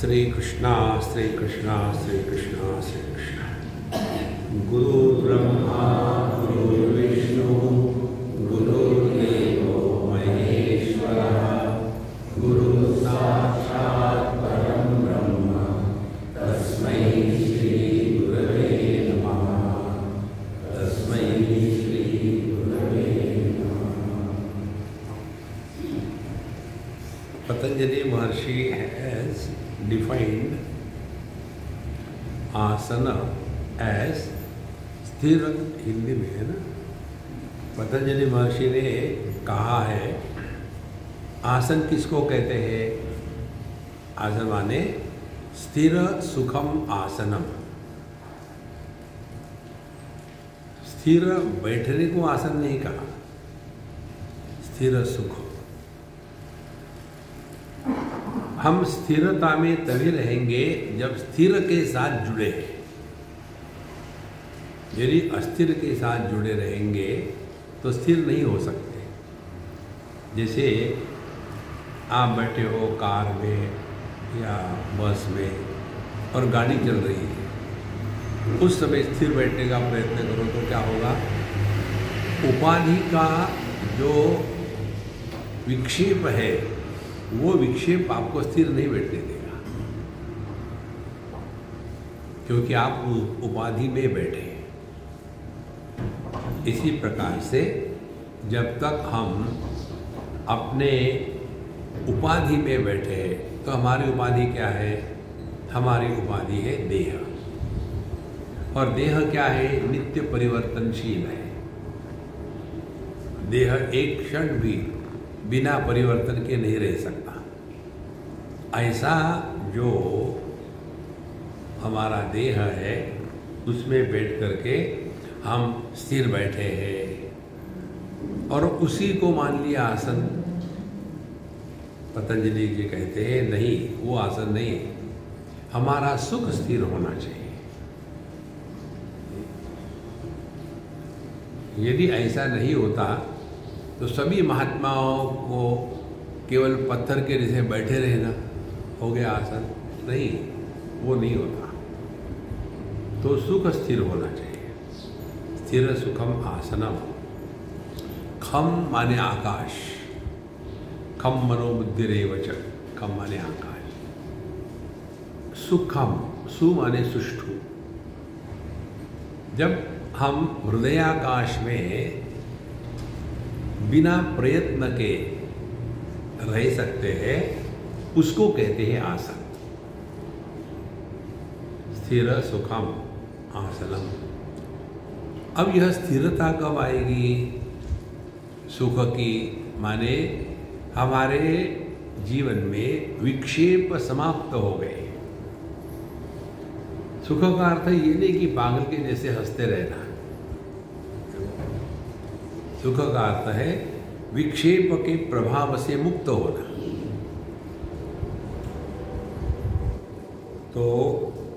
श्री कृष्णा श्री कृष्णा श्री कृष्णा श्री कृष्णा। गुरु ब्रह्मा गुरु विष्णु गुरुदेवो महेश्वरः गुरु साक्षात् परं ब्रह्म तस्मै श्री गुरवे नमः। तस्मै श्री गुरवे नमः। पतंजलि महर्षि has defined आसना as स्थिर, हिंदी में है ना। पतंजलि महर्षि ने कहा है आसन किसको कहते हैं। आसन माने स्थिर सुखम आसनम। स्थिर बैठने को आसन नहीं कहा, स्थिर सुख। हम स्थिरता में तभी रहेंगे जब स्थिर के साथ जुड़े हैं। यदि अस्थिर के साथ जुड़े रहेंगे तो स्थिर नहीं हो सकते। जैसे आप बैठे हो कार में या बस में और गाड़ी चल रही है, उस समय स्थिर बैठने का प्रयत्न करो तो क्या होगा। उपाधि का जो विक्षेप है वो विक्षेप आपको स्थिर नहीं बैठने देगा, क्योंकि आप उपाधि में बैठे हैं। इसी प्रकार से जब तक हम अपने उपाधि में बैठे हैं तो हमारी उपाधि क्या है। हमारी उपाधि है देह, और देह क्या है, नित्य परिवर्तनशील है। देह एक क्षण भी बिना परिवर्तन के नहीं रह सकता। ऐसा जो हमारा देह है उसमें बैठ करके हम स्थिर बैठे हैं, और उसी को मान लिया आसन। पतंजलि जी कहते हैं नहीं, वो आसन नहीं, हमारा सुख स्थिर होना चाहिए। यदि ऐसा नहीं होता तो सभी महात्माओं को केवल पत्थर के जैसे बैठे रहना हो गया आसन। नहीं, वो नहीं होता। तो सुख स्थिर होना चाहिए। स्थिर सुखम आसनम। खम माने आकाश, खम मनोबुद्धिरेव च। खम माने आकाश। सुखम, सु माने सुष्ठु। जब हम हृदयाकाश में बिना प्रयत्न के रह सकते हैं उसको कहते हैं आसन। स्थिर सुखम आसनम। अब यह स्थिरता कब आएगी सुख की, माने हमारे जीवन में विक्षेप समाप्त हो गए। सुख का अर्थ ये नहीं कि पागल के जैसे हंसते रहना। सुख का अर्थ है विक्षेप के प्रभाव से मुक्त होना। तो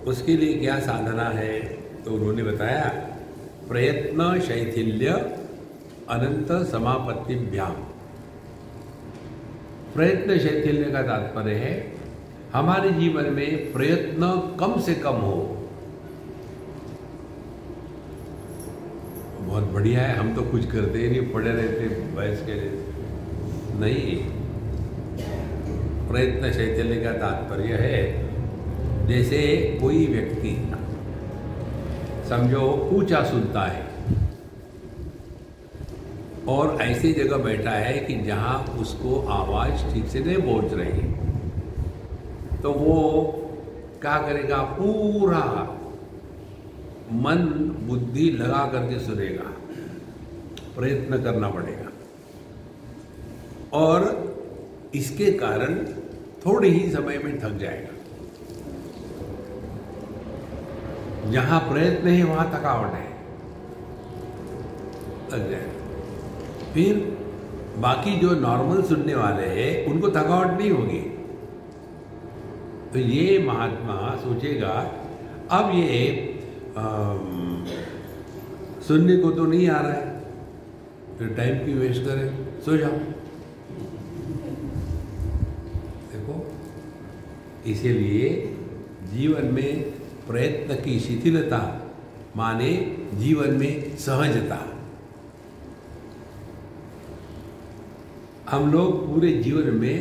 उसके लिए क्या साधना है, तो उन्होंने बताया प्रयत्न शैथिल्य अनंत समापत्तिभ्याम। प्रयत्न शैथिल्य का तात्पर्य है हमारे जीवन में प्रयत्न कम से कम हो। बहुत बढ़िया है, हम तो कुछ करते ही नहीं, पड़े रहते भैंस के जैसे। नहीं, प्रयत्न शैथिल्य का तात्पर्य है जैसे कोई व्यक्ति समझो ऊंचा सुनता है और ऐसी जगह बैठा है कि जहां उसको आवाज ठीक से नहीं पहुंच रही, तो वो क्या करेगा, पूरा मन बुद्धि लगा करके सुनेगा। प्रयत्न करना पड़ेगा, और इसके कारण थोड़े ही समय में थक जाएगा। जहां प्रयत्न है वहां थकावट है, थक जाएगा। फिर बाकी जो नॉर्मल सुनने वाले हैं उनको थकावट नहीं होगी। तो ये महात्मा सोचेगा अब ये सुनने को तो नहीं आ रहा है, फिर टाइम क्यों वेस्ट करें, सो जाओ। देखो इसीलिए जीवन में प्रयत्न की शिथिलता माने जीवन में सहजता। हम लोग पूरे जीवन में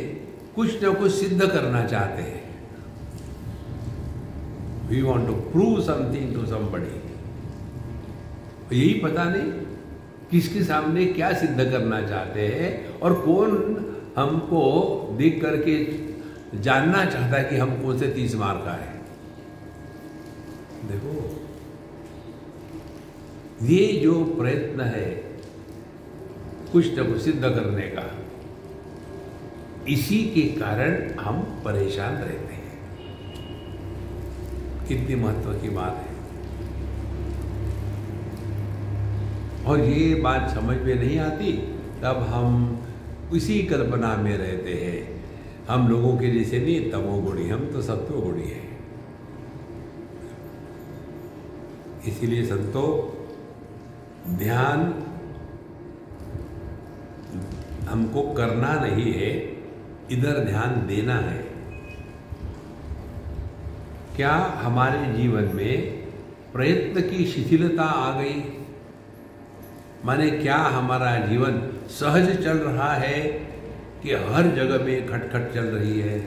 कुछ न कुछ सिद्ध करना चाहते हैं। We want to prove something to somebody। यही पता नहीं किसके सामने क्या सिद्ध करना चाहते हैं और कौन हमको देख करके जानना चाहता है कि हम कौन से 30 मार्क का है। देखो, ये जो प्रयत्न है कुछ न कुछ सिद्ध करने का, इसी के कारण हम परेशान रहते हैं। कितनी महत्व की बात है। और ये बात समझ में नहीं आती तब हम उसी कल्पना में रहते हैं। हम लोगों के जैसे नहीं तमोगुणी, हम तो सत्वगुणी हैं। इसीलिए संतों, ध्यान हमको करना नहीं है, इधर ध्यान देना है। क्या हमारे जीवन में प्रयत्न की शिथिलता आ गई? माने क्या हमारा जीवन सहज चल रहा है कि हर जगह में खटखट चल रही है?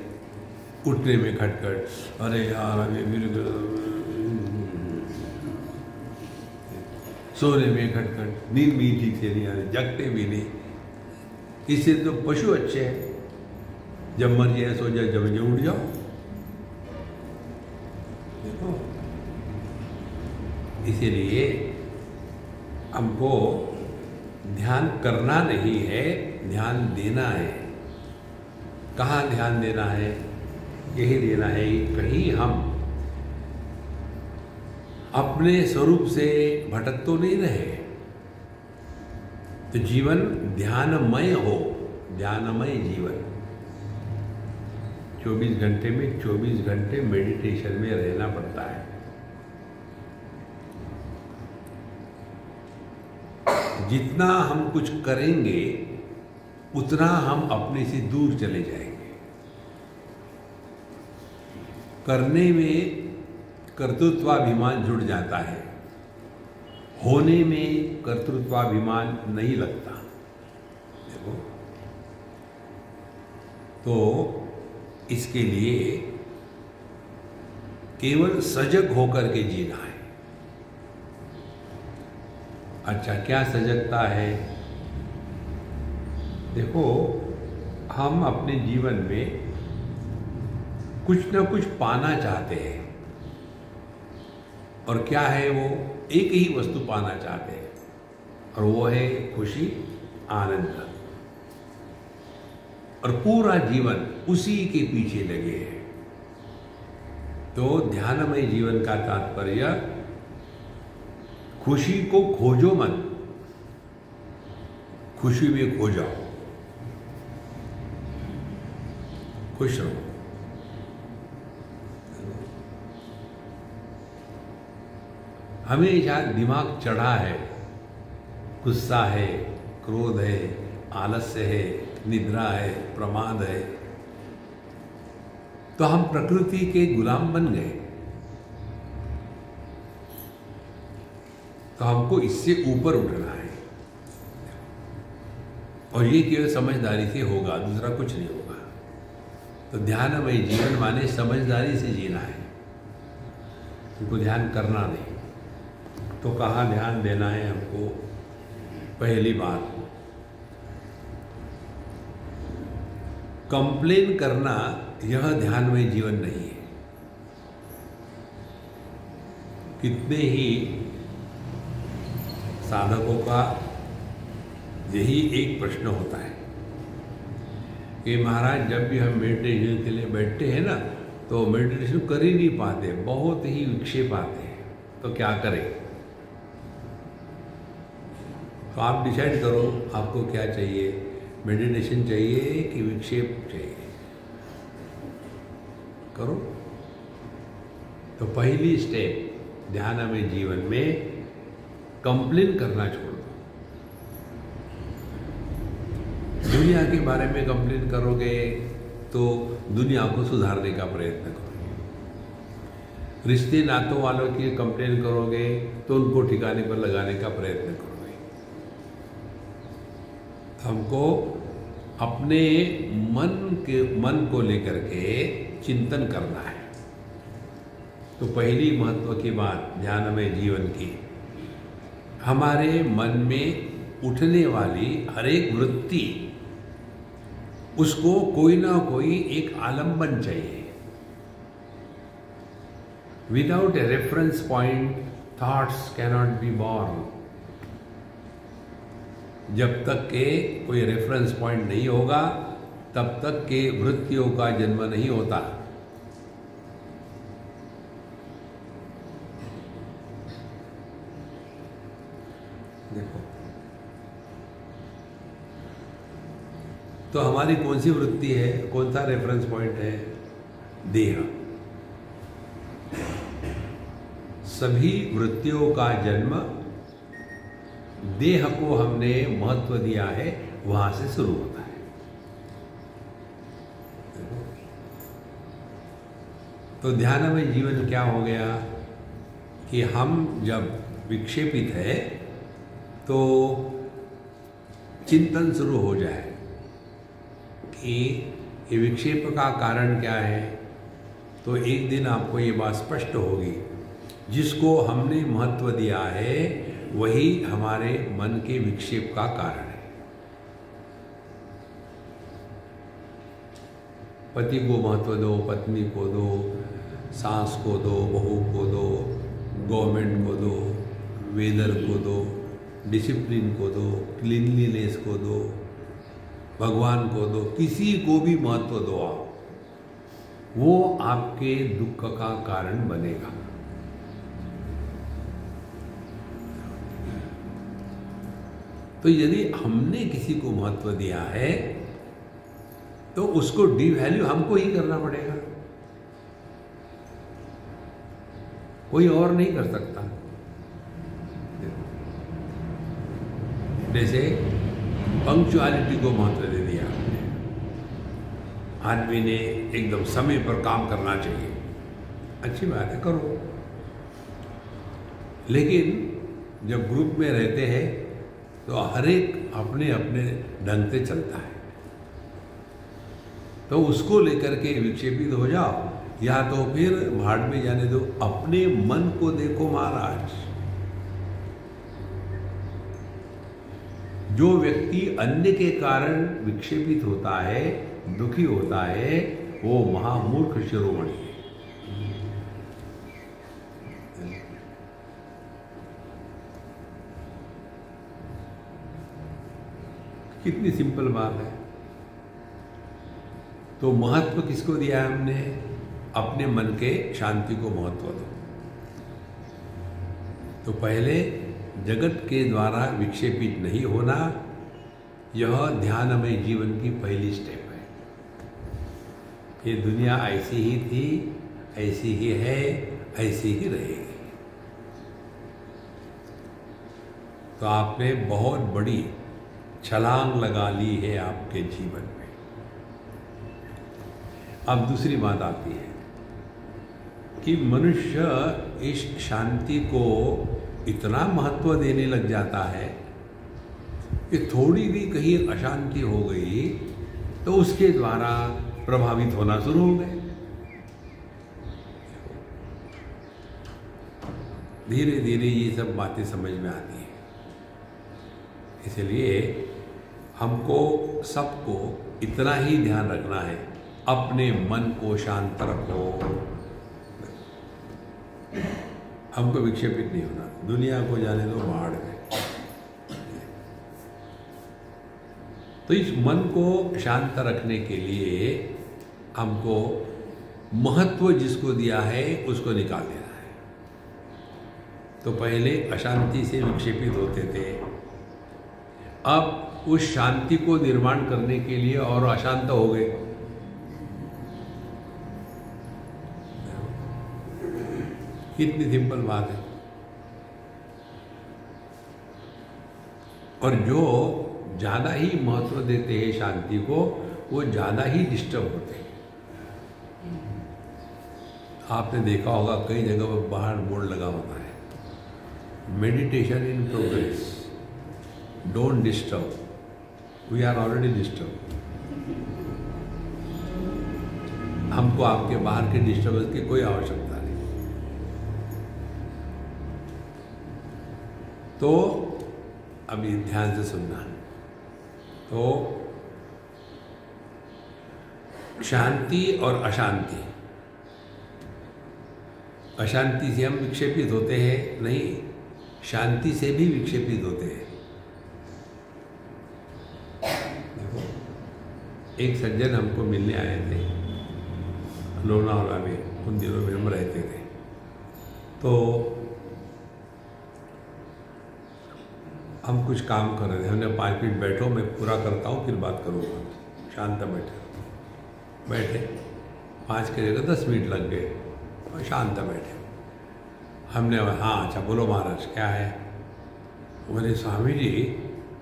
उठने में खटखट, अरे यार अभी सोने में खटखट, नींद भी ठीक से नहीं आ रही, जगते भी नहीं। इससे तो पशु अच्छे हैं, जब मर्जी है सो जाओ, जब मर्जी उठ जाओ। देखो, इसीलिए हमको ध्यान करना नहीं है, ध्यान देना है। कहाँ ध्यान देना है? यही देना है कि कहीं हम अपने स्वरूप से भटक तो नहीं रहे। तो जीवन ध्यानमय हो, ध्यानमय जीवन। 24 घंटे में 24 घंटे मेडिटेशन में रहना पड़ता है। जितना हम कुछ करेंगे उतना हम अपने से दूर चले जाएंगे। करने में कर्तृत्वाभिमान जुड़ जाता है, होने में कर्तृत्वाभिमान नहीं लगता। देखो, तो इसके लिए केवल सजग होकर के जीना है। अच्छा, क्या सजगता है? देखो, हम अपने जीवन में कुछ न कुछ पाना चाहते हैं। और क्या है वो? एक ही वस्तु पाना चाहते हैं, और वो है खुशी, आनंद। और पूरा जीवन उसी के पीछे लगे हैं। तो ध्यानमय जीवन का तात्पर्य, खुशी को खोजो मत, खुशी में खो जाओ, खुश रहो। हमेशा दिमाग चढ़ा है, गुस्सा है, क्रोध है, आलस्य है, निद्रा है, प्रमाद है, तो हम प्रकृति के गुलाम बन गए। तो हमको इससे ऊपर उठना है, और ये केवल समझदारी से होगा, दूसरा कुछ नहीं होगा। तो ध्यानमय जीवन माने समझदारी से जीना है, उनको ध्यान करना नहीं। तो कहाँ ध्यान देना है हमको? पहली बात, कंप्लेन करना यह ध्यानमय जीवन नहीं है। कितने ही साधकों का यही एक प्रश्न होता है कि महाराज, जब भी हम मेडिटेशन के लिए बैठते हैं ना, तो मेडिटेशन कर ही नहीं पाते, बहुत ही विक्षेप आते हैं, तो क्या करें? तो आप डिसाइड करो आपको क्या चाहिए, मेडिटेशन चाहिए कि विक्षेप चाहिए, करो। तो पहली स्टेप ध्यानमय जीवन में कंप्लेन करना छोड़ दो। दुनिया के बारे में कंप्लेन करोगे तो दुनिया को सुधारने का प्रयत्न करोगे। रिश्ते नातों वालों की कंप्लेन करोगे तो उनको ठिकाने पर लगाने का प्रयत्न करोगे। हमको अपने मन को लेकर के चिंतन करना है। तो पहली महत्व की बात ध्यानमय जीवन की, हमारे मन में उठने वाली हर एक वृत्ति, उसको कोई ना कोई एक आलंबन चाहिए। Without a reference point thoughts cannot be born. जब तक के कोई रेफरेंस पॉइंट नहीं होगा तब तक के वृत्तियों का जन्म नहीं होता। देखो, तो हमारी कौन सी वृत्ति है, कौन सा रेफरेंस पॉइंट है? देह। सभी वृत्तियों का जन्म देह को हमने महत्व दिया है, वहां से शुरू होता है। तो ध्यान में जीवन क्या हो गया कि हम जब विक्षेपित है तो चिंतन शुरू हो जाए कि ये विक्षेप का कारण क्या है। तो एक दिन आपको ये बात स्पष्ट होगी, जिसको हमने महत्व दिया है वही हमारे मन के विक्षेप का कारण है। पति को महत्व दो, पत्नी को दो, सास को दो, बहू को दो, गवर्नमेंट को दो, वेदर को दो, डिसिप्लिन को दो, क्लीनलीनेस को दो, भगवान को दो, किसी को भी महत्व दो आप, वो आपके दुख का कारण बनेगा। तो यदि हमने किसी को महत्व दिया है तो उसको डिवैल्यू हमको ही करना पड़ेगा, कोई और नहीं कर सकता। जैसे पंक्चुअलिटी को महत्व दे दिया आपने, आदमी ने एकदम समय पर काम करना चाहिए, अच्छी बात है, करो। लेकिन जब ग्रुप में रहते हैं तो हर एक अपने अपने ढंग से चलता है, तो उसको लेकर के विक्षेपित हो जाओ या तो फिर भाड़ में जाने दो। अपने मन को देखो महाराज। जो व्यक्ति अन्य के कारण विक्षेपित होता है, दुखी होता है, वो महामूर्ख शिरोमणि है। कितनी सिंपल बात है। तो महत्व किसको दिया है हमने? अपने मन के शांति को महत्व दो। तो पहले जगत के द्वारा विक्षेपित नहीं होना, यह ध्यानमय जीवन की पहली स्टेप है। ये दुनिया ऐसी ही थी, ऐसी ही है, ऐसी ही रहेगी। तो आपने बहुत बड़ी छलांग लगा ली है आपके जीवन में। अब दूसरी बात आती है कि मनुष्य इस शांति को इतना महत्व देने लग जाता है कि थोड़ी भी कहीं अशांति हो गई तो उसके द्वारा प्रभावित होना शुरू हो गए। धीरे धीरे ये सब बातें समझ में आती हैं। इसलिए हमको सबको इतना ही ध्यान रखना है, अपने मन को शांत रखो। हमको विक्षेपित नहीं होना, दुनिया को जाने दो भाड़ में। तो इस मन को शांत रखने के लिए हमको महत्व जिसको दिया है उसको निकाल देना है। तो पहले अशांति से विक्षेपित होते थे, अब उस शांति को निर्माण करने के लिए और अशांत हो गए। कितनी सिंपल बात है। और जो ज्यादा ही महत्व देते हैं शांति को, वो ज़्यादा ही डिस्टर्ब होते हैं। आपने देखा होगा कई जगह पर बाहर बोर्ड लगा होता है, meditation in progress, don't disturb, we are already disturb. हमको आपके बाहर के डिस्टर्बेंस की कोई आवश्यकता नहीं। तो अभी ध्यान से सुनना। तो शांति और अशांति, अशांति से हम विक्षेपित होते हैं नहीं, शांति से भी विक्षेपित होते हैं। देखो, एक सज्जन हमको मिलने आए थे लोनावाला में, उन दिनों में हम रहते थे। तो हम कुछ काम कर रहे थे, हमने 5 मिनट बैठो, मैं पूरा करता हूँ फिर बात करूँगा, शांत बैठे 5 की जगह 10 मिनट लग गए और शांत बैठे। हमने हाँ अच्छा बोलो महाराज क्या है? बोले Swami ji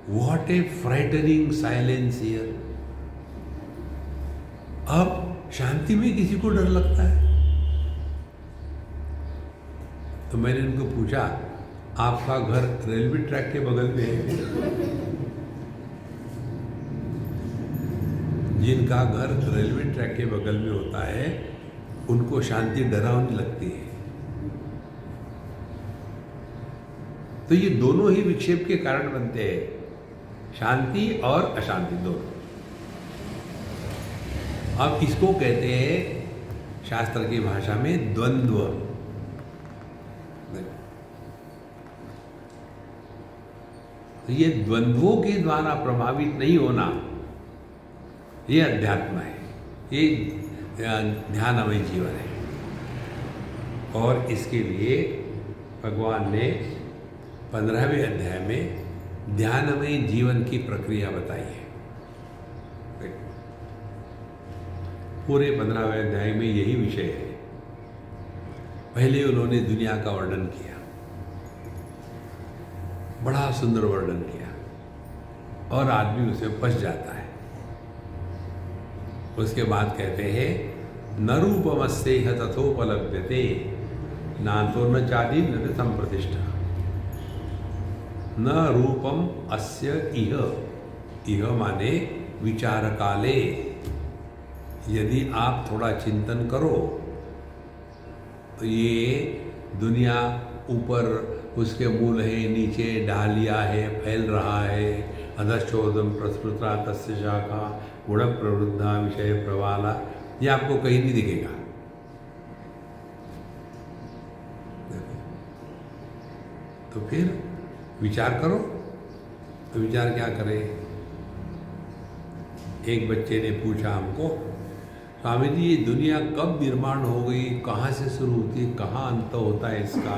what a frightening silence here. अब शांति में किसी को डर लगता है? तो मैंने उनको पूछा आपका घर रेलवे ट्रैक के बगल में है? जिनका घर रेलवे ट्रैक के बगल में होता है उनको शांति डरावनी लगती है। तो ये दोनों ही विक्षेप के कारण बनते हैं, शांति और अशांति दोनों। अब इसको कहते हैं शास्त्र की भाषा में द्वंद्व। तो ये द्वंद्वों के द्वारा प्रभावित नहीं होना, ये अध्यात्म है, ये ध्यानमय जीवन है। और इसके लिए भगवान ने 15वें अध्याय में ध्यानमय जीवन की प्रक्रिया बताई है। पूरे 15वें अध्याय में यही विषय है। पहले उन्होंने दुनिया का वर्णन किया, बड़ा सुंदर वर्णन किया, और आदमी उसे फंस जाता है। उसके बाद कहते हैं न रूपमस्येह तथोपलभ्यते नान्तो न चादि न संप्रतिष्ठा। न रूपम अस्य इह माने विचार काले। यदि आप थोड़ा चिंतन करो तो ये दुनिया ऊपर उसके मूल है, नीचे डालिया है, फैल रहा है, अधश्चोदम प्रस्फुटा तस्य शाखा गुण प्रवृद्धा विषय प्रवाला, ये आपको कहीं नहीं दिखेगा। तो फिर विचार करो। तो विचार क्या करें? एक बच्चे ने पूछा हमको, स्वामी जी ये दुनिया कब निर्माण हो गई, कहाँ से शुरू होती है, कहाँ अंत होता है इसका?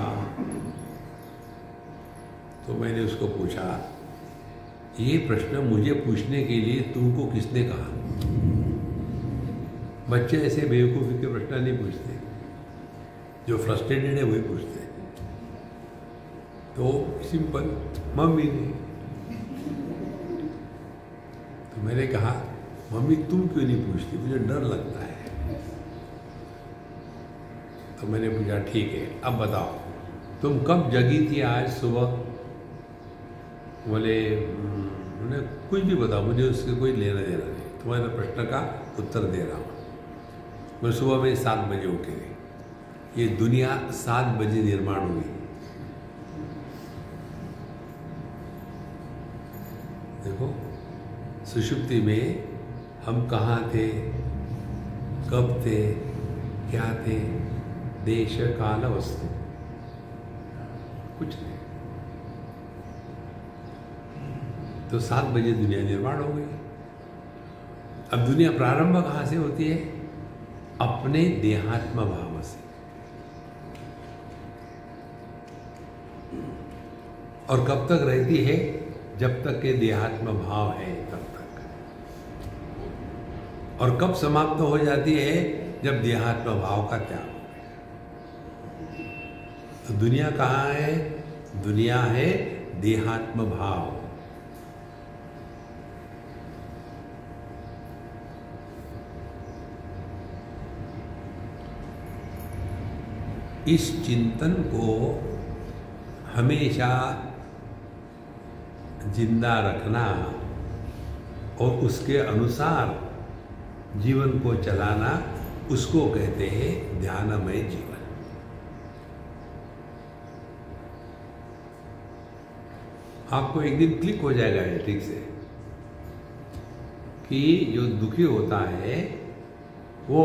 तो मैंने उसको पूछा ये प्रश्न मुझे पूछने के लिए तुमको किसने कहा? बच्चे ऐसे बेवकूफ़ी के प्रश्न नहीं पूछते, जो फ्रस्ट्रेटेड है वही पूछते हैं। तो सिंपल, मम्मी ने। तो मैंने कहा मम्मी तुम क्यों नहीं पूछती, मुझे डर लगता है। तो मैंने पूछा ठीक है अब बताओ तुम कब जगी थी आज सुबह? बोले कुछ भी बताओ, मुझे उससे कोई लेना देना नहीं, तुम्हारे प्रश्न का उत्तर दे रहा हूँ। मैं सुबह में 7 बजे उठी थी। ये दुनिया 7 बजे निर्माण हुई। देखो सुषुप्ति में हम कहाँ थे, कब थे, क्या थे, देश काल वस्तु कुछ नहीं। तो 7 बजे दुनिया निर्माण हो गई। अब दुनिया प्रारंभ कहाँ से होती है? अपने देहात्म भाव से। और कब तक रहती है? जब तक के देहात्म भाव है तब तक। और कब समाप्त हो जाती है? जब देहात्म भाव का त्याग हो गया। तो दुनिया कहाँ है? दुनिया है देहात्म भाव। इस चिंतन को हमेशा जिंदा रखना और उसके अनुसार जीवन को चलाना, उसको कहते हैं ध्यानमय जीवन। आपको एक दिन क्लिक हो जाएगा ये ठीक से कि जो दुखी होता है वो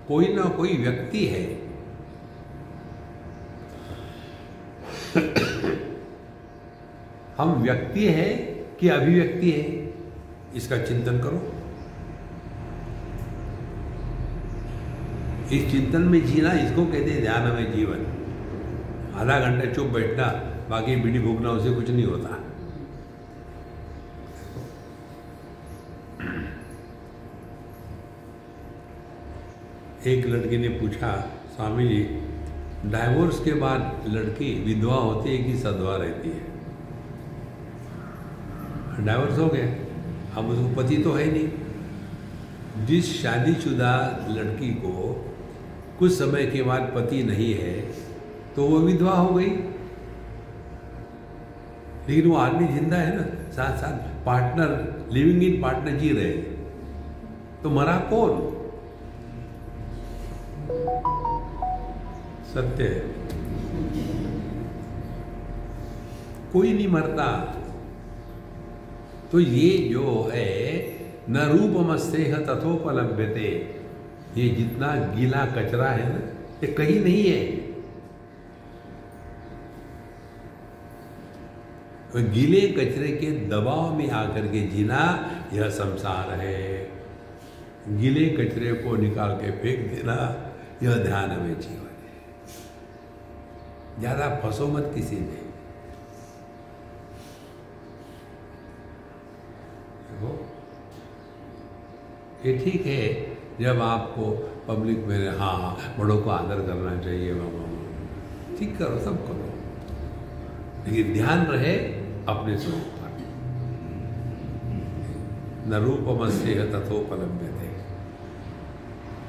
कोई ना कोई व्यक्ति है। हम व्यक्ति है कि अभिव्यक्ति है, इसका चिंतन करो। इस चिंतन में जीना, इसको कहते हैं ध्यानमय जीवन। आधा घंटा चुप बैठना, बाकी बीड़ी फूकना, उसे कुछ नहीं होता। एक लड़की ने पूछा, स्वामी जी, डाइवोर्स के बाद लड़की विधवा होती है कि सधवा रहती है? डाइवोर्स हो गया, अब उसको पति तो है नहीं। जिस शादीशुदा लड़की को कुछ समय के बाद पति नहीं है तो वो विधवा हो गई, लेकिन वो आदमी जिंदा है ना, साथ साथ पार्टनर, लिविंग इन पार्टनर जी रहे, तो मरा कौन? सत्य है, कोई नहीं मरता। तो ये जो है न रूपमस्तेह तथोपलभ्यते, ये जितना गीला कचरा है ना, ये कहीं नहीं है। तो गीले कचरे के दबाव में आकर के जीना, यह संसार है। गीले कचरे को निकाल के फेंक देना, यह ध्यानमय जीवन है। ज्यादा फंसो मत किसी में। ये ठीक है जब आपको पब्लिक में हाँ बड़ों को आदर करना चाहिए, ठीक करो, सब करो, लेकिन ध्यान रहे अपने स्वरूप पर। न रूपमस्तेह तथोपलभ्यते।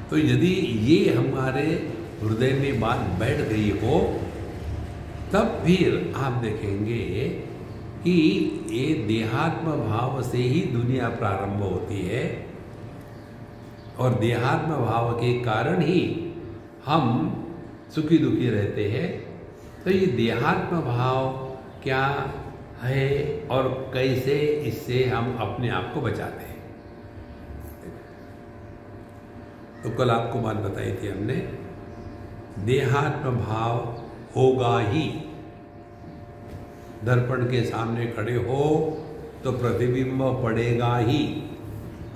तो यदि ये हमारे हृदय में बात बैठ गई हो, तब फिर आप देखेंगे कि ये देहात्म भाव से ही दुनिया प्रारंभ होती है, और देहात्म भाव के कारण ही हम सुखी दुखी रहते हैं। तो ये देहात्म भाव क्या है और कैसे इससे हम अपने आप को बचाते हैं? तो कल आपको बात बताई थी हमने, देहात्म भाव होगा ही। दर्पण के सामने खड़े हो तो प्रतिबिंब पड़ेगा ही,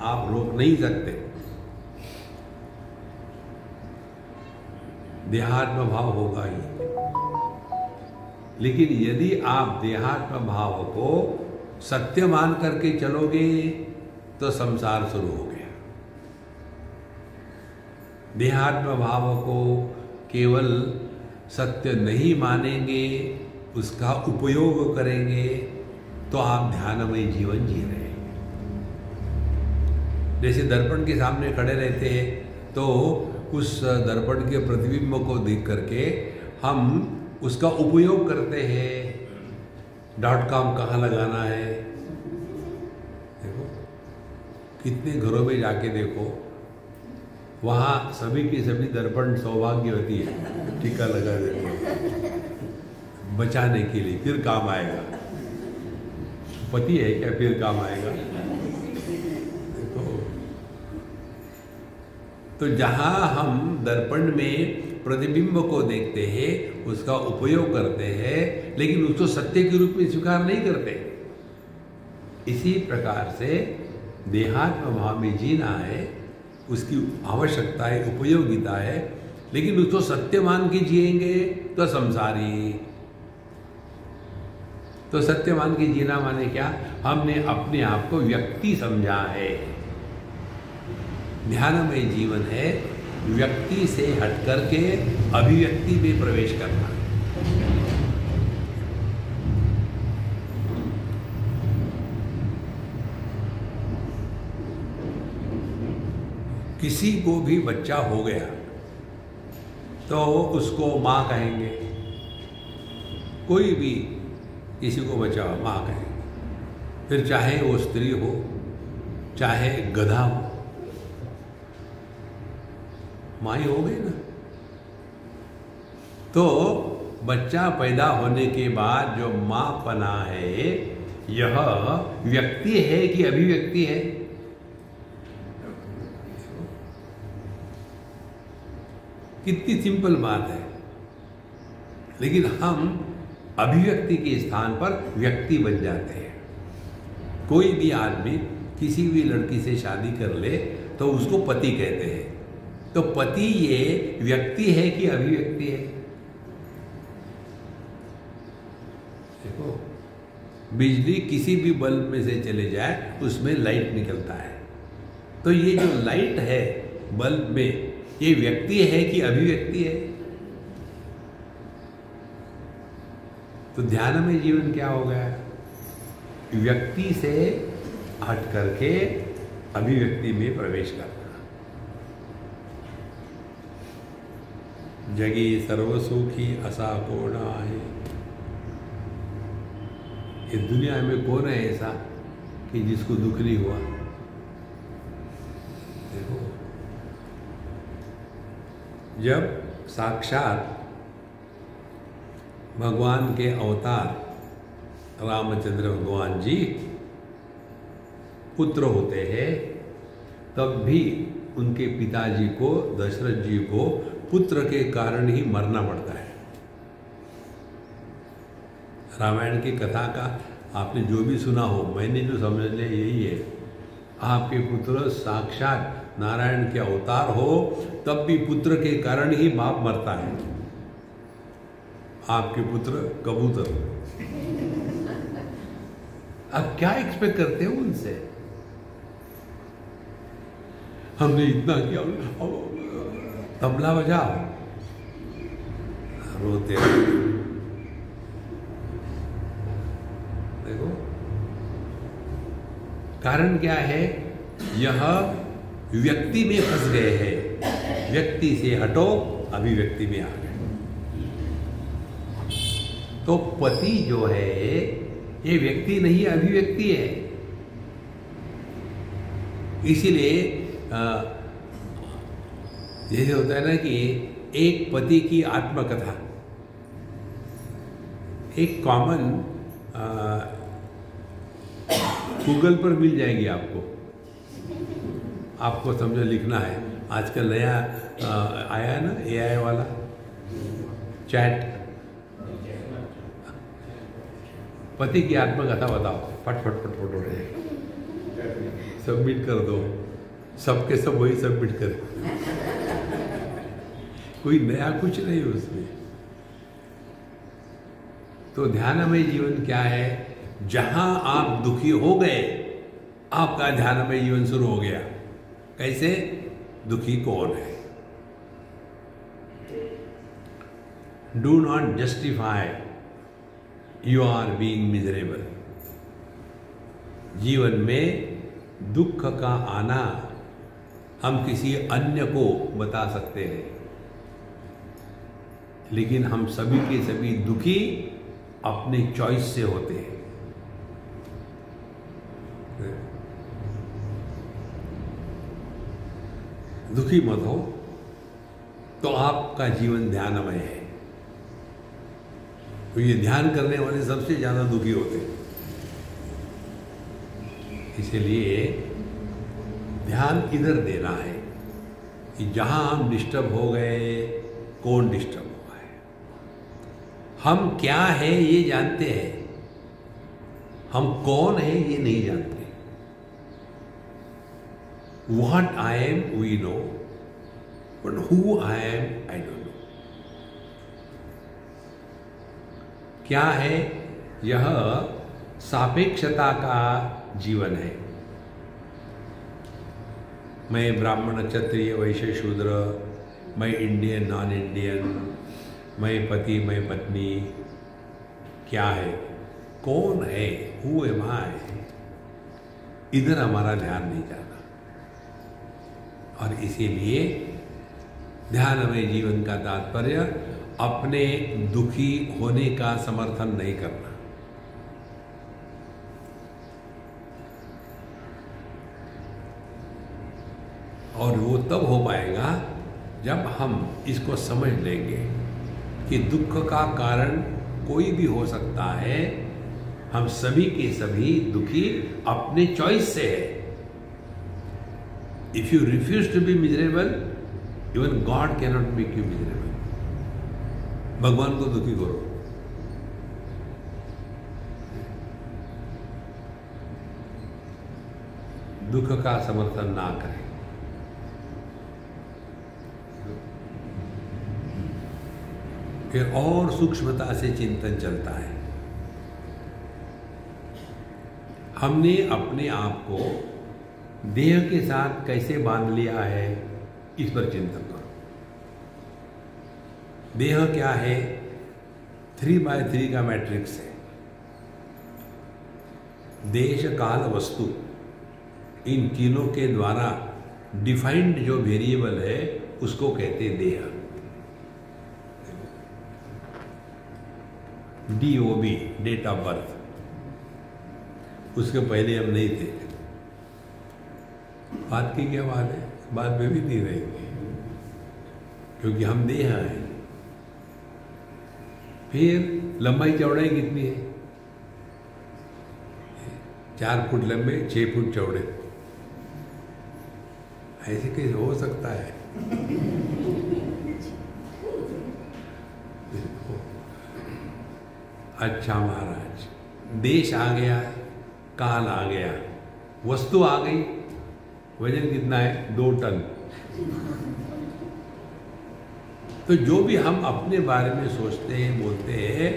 आप रोक नहीं सकते। देहात्म भाव होगा ही। लेकिन यदि आप देहात्म भाव को सत्य मान करके चलोगे तो संसार शुरू हो गया। देहात्म भाव को केवल सत्य नहीं मानेंगे, उसका उपयोग करेंगे, तो आप ध्यानमय जीवन जी रहे हैं। जैसे दर्पण के सामने खड़े रहते हैं तो उस दर्पण के प्रतिबिंब को देख करके हम उसका उपयोग करते हैं। .com कहाँ लगाना है, देखो कितने घरों में जाके देखो, वहाँ सभी की सभी दर्पण सौभाग्यवती है, टीका लगा देते हैं बचाने के लिए, फिर काम आएगा। पति है क्या, फिर काम आएगा। देखो, तो जहाँ हम दर्पण में प्रतिबिंब को देखते हैं, उसका उपयोग करते हैं, लेकिन उसको सत्य के रूप में स्वीकार नहीं करते। इसी प्रकार से देहात्म भाव में जीना है, उसकी आवश्यकता है, उपयोगिता है, लेकिन उसको सत्य मान के जिएंगे तो संसारी। तो सत्य मान के जीना माने क्या? हमने अपने आप को व्यक्ति समझा है। ध्यानमय जीवन है व्यक्ति से हट करके अभिव्यक्ति में प्रवेश करना। किसी को भी बच्चा हो गया तो उसको माँ कहेंगे। कोई भी किसी को बचाओ माँ कहेंगे। फिर चाहे वो स्त्री हो, चाहे गधा हो, माँ ही हो गई ना। तो बच्चा पैदा होने के बाद जो माँ पना है, यह व्यक्ति है कि अभिव्यक्ति है? कितनी सिंपल बात है, लेकिन हम अभिव्यक्ति के स्थान पर व्यक्ति बन जाते हैं। कोई भी आदमी किसी भी लड़की से शादी कर ले तो उसको पति कहते हैं। तो पति ये व्यक्ति है कि अभिव्यक्ति है? देखो, बिजली किसी भी बल्ब में से चले जाए उसमें लाइट निकलता है। तो ये जो लाइट है बल्ब में, ये व्यक्ति है कि अभिव्यक्ति है? तो ध्यानमय जीवन क्या हो गया? व्यक्ति से हट करके अभिव्यक्ति में प्रवेश करना। जगी सर्वसुखी असा कोण आहे। इस दुनिया में कौन है ऐसा कि जिसको दुख नहीं हुआ? देखो, जब साक्षात भगवान के अवतार रामचंद्र भगवान जी पुत्र होते हैं, तब भी उनके पिताजी को, दशरथ जी को, पुत्र के कारण ही मरना पड़ता है। रामायण की कथा का आपने जो भी सुना हो, मैंने जो समझ लिया यही है। आपके पुत्र साक्षात नारायण के अवतार हो, तब भी पुत्र के कारण ही बाप मरता है। आपके पुत्र कबूतर, आप क्या एक्सपेक्ट करते हो उनसे? हमने इतना किया, तबला बजाओ, रोते देखो, कारण क्या है? यह व्यक्ति में फंस गए हैं। व्यक्ति से हटो, अभिव्यक्ति में आ गए। तो पति जो है ये व्यक्ति नहीं, अभिव्यक्ति है। इसीलिए जैसे होता है ना कि एक पति की आत्मकथा, एक कॉमन गूगल पर मिल जाएगी आपको। आपको समझो लिखना है, आजकल नया आया है ना AI वाला चैट। पति की आत्मकथा बताओ, फट फट फट फट उठे, सबमिट कर दो। सबके सब वही सबमिट करें। कोई नया कुछ नहीं उसमें। तो ध्यानमय जीवन क्या है? जहां आप दुखी हो गए, आपका ध्यानमय जीवन शुरू हो गया। कैसे? दुखी कौन है? Do not justify you are being miserable. जीवन में दुख का आना हम किसी अन्य को बता सकते हैं, लेकिन हम सभी के सभी दुखी अपने चॉइस से होते हैं। दुखी मत हो तो आपका जीवन ध्यानमय है। तो ये ध्यान करने वाले सबसे ज्यादा दुखी होते हैं। इसलिए ध्यान इधर देना है कि जहां हम डिस्टर्ब हो गए, कौन डिस्टर्ब हुआ है? हम क्या है ये जानते हैं, हम कौन है ये नहीं जानते। What I am we know, but who I am I don't know. क्या है? यह सापेक्षता का जीवन है। मैं ब्राह्मण, क्षत्रिय, वैश्य, शूद्र, मैं इंडियन, नॉन इंडियन, मैं पति, मैं पत्नी, क्या है? कौन है? हु एम आई? इधर हमारा ध्यान नहीं जाता। और इसीलिए ध्यानमय जीवन का तात्पर्य अपने दुखी होने का समर्थन नहीं करना। और वो तब हो पाएगा जब हम इसको समझ लेंगे कि दुख का कारण कोई भी हो सकता है, हम सभी के सभी दुखी अपने चॉइस से है। If you refuse to be miserable, even God can not make you miserable. भगवान को दुखी करो, दुख का समर्थन ना करें। फिर और सूक्ष्मता से चिंतन चलता है। हमने अपने आप को देह के साथ कैसे बांध लिया है, इस पर चिंतन करो। देह क्या है? 3x3 का मैट्रिक्स है। देश, काल, वस्तु, इन तीनों के द्वारा डिफाइंड जो वेरिएबल है उसको कहते हैं देह। DOB, डेट ऑफ बर्थ, उसके पहले हम नहीं थे। बात की क्या बात है? बात में भी नहीं रहेंगे, क्योंकि हम देह हैं। फिर लंबाई चौड़ाई कितनी है? 4 फुट लंबे, 6 फुट चौड़े। ऐसे कैसे हो सकता है? अच्छा महाराज, देश आ गया, काल आ गया, वस्तु आ गई, वजन कितना है? 2 टन। तो जो भी हम अपने बारे में सोचते हैं, बोलते हैं,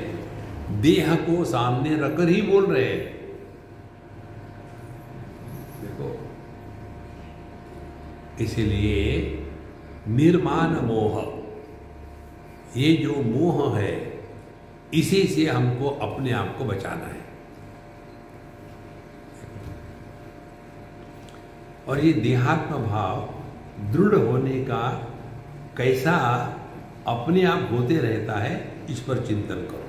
देह को सामने रखकर ही बोल रहे हैं। देखो, इसीलिए निर्माण मोह, ये जो मोह है, इसी से हमको अपने आप को बचाना है। और ये देहात्म भाव दृढ़ होने का कैसा अपने आप होते रहता है, इस पर चिंतन करो।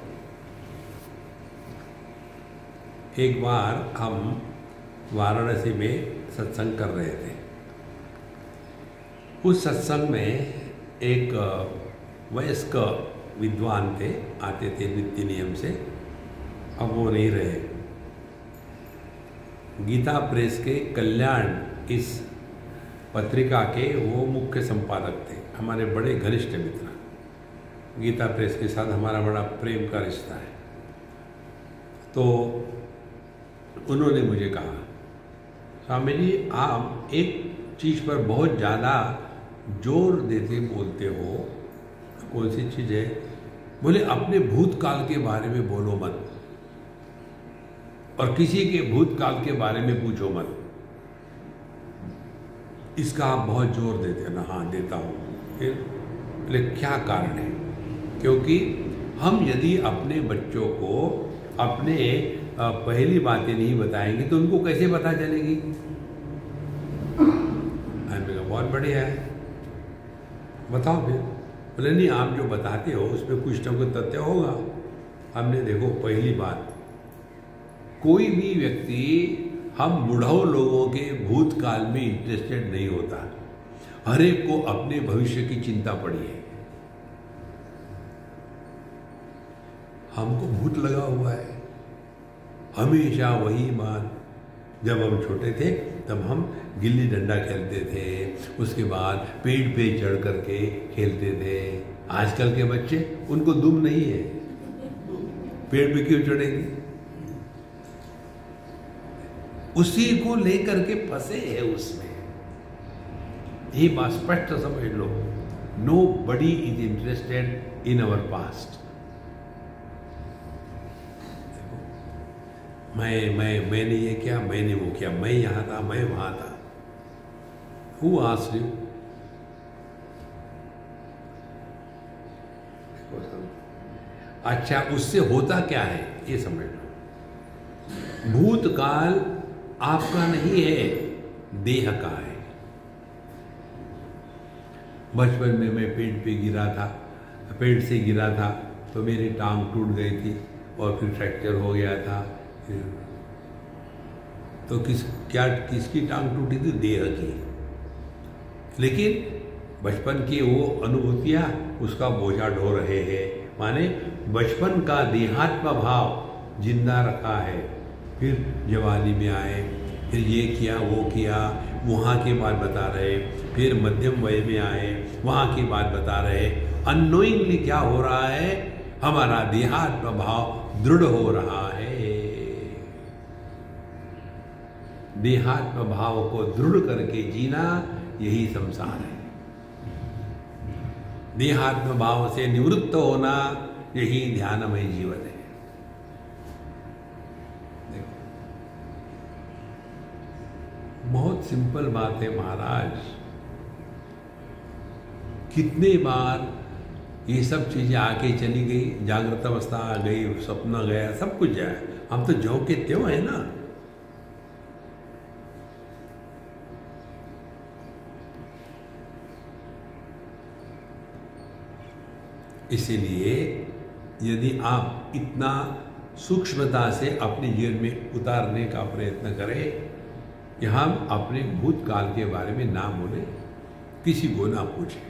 एक बार हम वाराणसी में सत्संग कर रहे थे। उस सत्संग में एक वयस्क विद्वान थे, आते थे नित्य नियम से। अब वो नहीं रहे। गीता प्रेस के कल्याण, इस पत्रिका के वो मुख्य संपादक थे, हमारे बड़े घनिष्ठ मित्र। गीता प्रेस के साथ हमारा बड़ा प्रेम का रिश्ता है। तो उन्होंने मुझे कहा, स्वामी जी, आप एक चीज़ पर बहुत ज़्यादा जोर देते बोलते हो। कौन सी चीज़ है? बोले, अपने भूतकाल के बारे में बोलो मत, और किसी के भूतकाल के बारे में पूछो मत। इसका आप बहुत जोर देते हैं ना? हाँ, देता हूँ। फिर बोले, क्या कारण है? क्योंकि हम यदि अपने बच्चों को अपने पहली बातें नहीं बताएंगे तो उनको कैसे पता चलेगी? हमने कहा, बहुत बढ़िया है, बताओ। फिर बोले, नहीं, आप जो बताते हो उसमें कुछ ना कुछ तथ्य होगा। हमने देखो, पहली बात, कोई भी व्यक्ति हम बुढ़ाऊ लोगों के भूतकाल में इंटरेस्टेड नहीं होता। हर एक को अपने भविष्य की चिंता पड़ी है। हमको भूत लगा हुआ है हमेशा वही बात। जब हम छोटे थे तब हम गिल्ली डंडा खेलते थे, उसके बाद पेड़ पे चढ़ करके खेलते थे। आजकल के बच्चे, उनको दुम नहीं है, पेड़ पे क्यों चढ़ेंगे? उसी को लेकर के फंसे है उसमें। ये बात स्पष्ट समझ लो। Nobody is interested in our past. मैंने ये किया, मैंने वो किया, मैं यहां था, मैं वहां था। Who asked you? अच्छा, उससे होता क्या है ये समझ लो। भूतकाल आपका नहीं है, देह का है। बचपन में मैं पेड़ से गिरा था तो मेरी टांग टूट गई थी और फिर फ्रैक्चर हो गया था। तो किसकी टांग टूटी थी? देह की। लेकिन बचपन की वो अनुभूतियाँ उसका बोझा ढो रहे हैं, माने बचपन का देहात्म भाव जिंदा रखा है। फिर जवानी में आए, फिर ये किया वो किया, वहाँ की बात बता रहे, फिर मध्यम वय में आए, वहाँ की बात बता रहे। अननोइंगली क्या हो रहा है? हमारा देहात्म भाव दृढ़ हो रहा है। देहात्म भाव को दृढ़ करके जीना यही संसार है। देहात्म भाव से निवृत्त होना यही ध्यानमय जीवन है। देखो, बहुत सिंपल बात है महाराज। कितने बार ये सब चीजें आके चली गई, जागृत अवस्था आ गई, सपना गया, सब कुछ जाए, हम तो ज्यों के त्यों है ना। इसीलिए यदि आप इतना सूक्ष्मता से अपने जीवन में उतारने का प्रयत्न करें कि हम अपने भूतकाल के बारे में ना बोले, किसी को ना पूछें,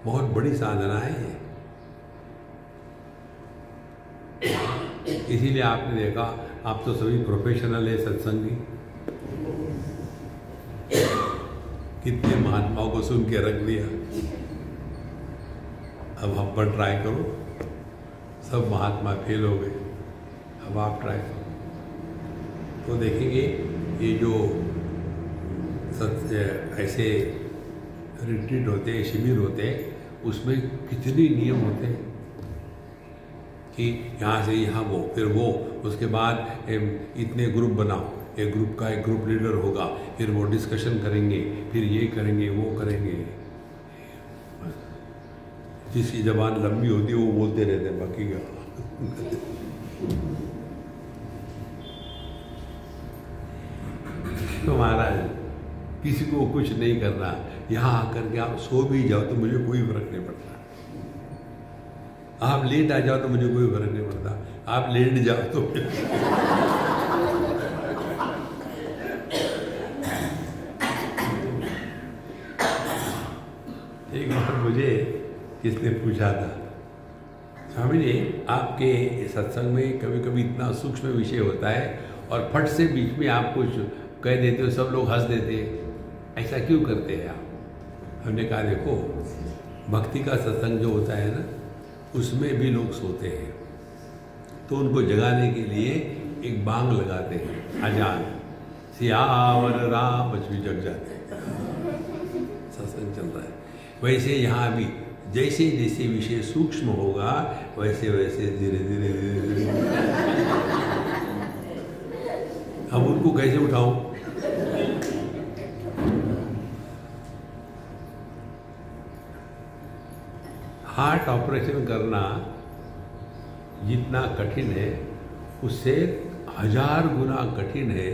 बहुत बड़ी साधना है ये। इसीलिए आपने देखा, आप तो सभी प्रोफेशनल है सत्संगी, कितने महात्माओं को सुन के रख दिया। अब हम पर ट्राई करो, सब महात्मा फेल हो गए, अब आप ट्राई करो तो देखेंगे ये जो ऐसे रिट्रीट होते हैं, शिविर होते हैं, उसमें कितने नियम होते हैं कि यहाँ से यहाँ वो, फिर वो, उसके बाद इतने ग्रुप बनाओ, एक ग्रुप का एक ग्रुप लीडर होगा, फिर वो डिस्कशन करेंगे, फिर ये करेंगे वो करेंगे। जिसकी जबान लंबी होती है वो बोलते रहते हैं, बाकी क्या। तो महाराज किसी को कुछ नहीं करना, यहाँ आकर के आप सो भी जाओ तो मुझे कोई फर्क नहीं पड़ता, आप लेट आ जाओ तो मुझे कोई फर्क नहीं पड़ता, आप लेट जाओ तो एक बार मुझे किसने पूछा था, स्वामी जी आपके सत्संग में कभी कभी इतना सूक्ष्म विषय होता है और फट से बीच में आप कुछ कह देते हो, सब लोग हंस देते हैं, ऐसा क्यों करते हैं आप? हमने कहा देखो, भक्ति का सत्संग जो होता है ना, उसमें भी लोग सोते हैं, तो उनको जगाने के लिए एक बांग लगाते हैं, अजान, सियावर राम, बच्चे जग जाते हैं, सत्संग चल रहा है। वैसे यहाँ भी जैसे जैसे विषय सूक्ष्म होगा वैसे वैसे धीरे धीरे अब उनको कैसे उठाऊं? हार्ट ऑपरेशन करना जितना कठिन है उससे 1000 गुना कठिन है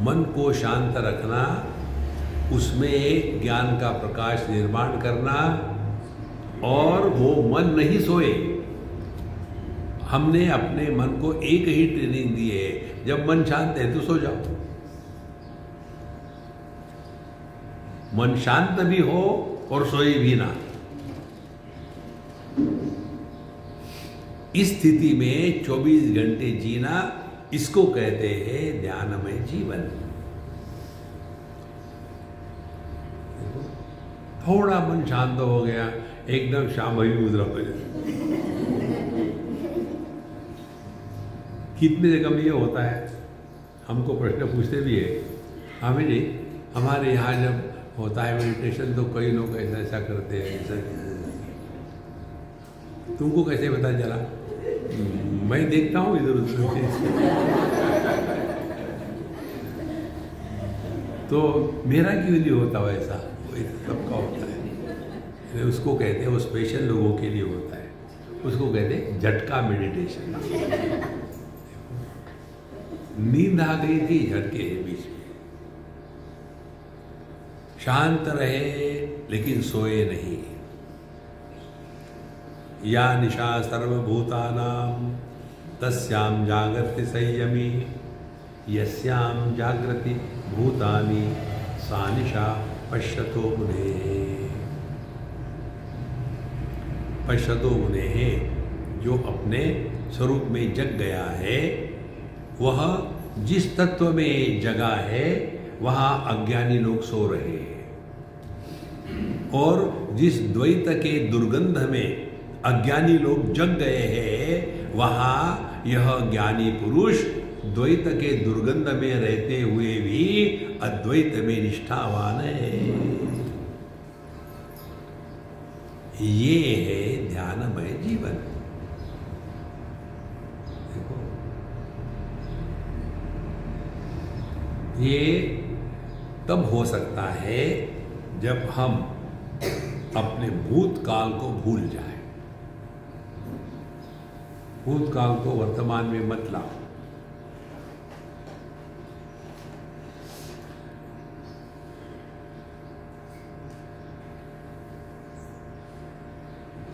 मन को शांत रखना, उसमें ज्ञान का प्रकाश निर्माण करना, और वो मन नहीं सोए। हमने अपने मन को एक ही ट्रेनिंग दी है, जब मन शांत है तो सो जाओ। मन शांत भी हो और सोए भी ना, इस स्थिति में 24 घंटे जीना, इसको कहते हैं ध्यानमय जीवन। थोड़ा मन शांत हो गया, एकदम शांभवी मुद्रा हो जाए। कितने जगह में ये होता है, हमको प्रश्न पूछते भी है, हमें जी हमारे यहाँ जब होता है मेडिटेशन तो कई लोग ऐसा ऐसा करते हैं, ऐसा तुमको कैसे पता चला? मैं देखता हूँ इधर उधर तो मेरा क्यों नहीं होता वैसा? सबका होता है, उसको कहते हैं, वो स्पेशल लोगों के लिए होता है, उसको कहते हैं झटका मेडिटेशन। नींद आ गई थी, झटके है बीच में, शांत रहे लेकिन सोए नहीं। या निशा सर्वभूतानां तस्यां जागर्ति संयमी, यस्यां जागृति भूतानि सा निशा पश्यतो मुनेः। पश्यतो मुनेः, जो अपने स्वरूप में जग गया है, वह जिस तत्व में जगा है वहाँ अज्ञानी लोग सो रहे हैं, और जिस द्वैत के दुर्गंध में अज्ञानी लोग जग गए हैं, वहाँ यह ज्ञानी पुरुष द्वैत के दुर्गंध में रहते हुए भी अद्वैत में निष्ठावान है। ये है ध्यानमय जीवन। देखो, ये तब हो सकता है जब हम अपने भूतकाल को भूल जाएं। भूतकाल को वर्तमान में मत लाओ।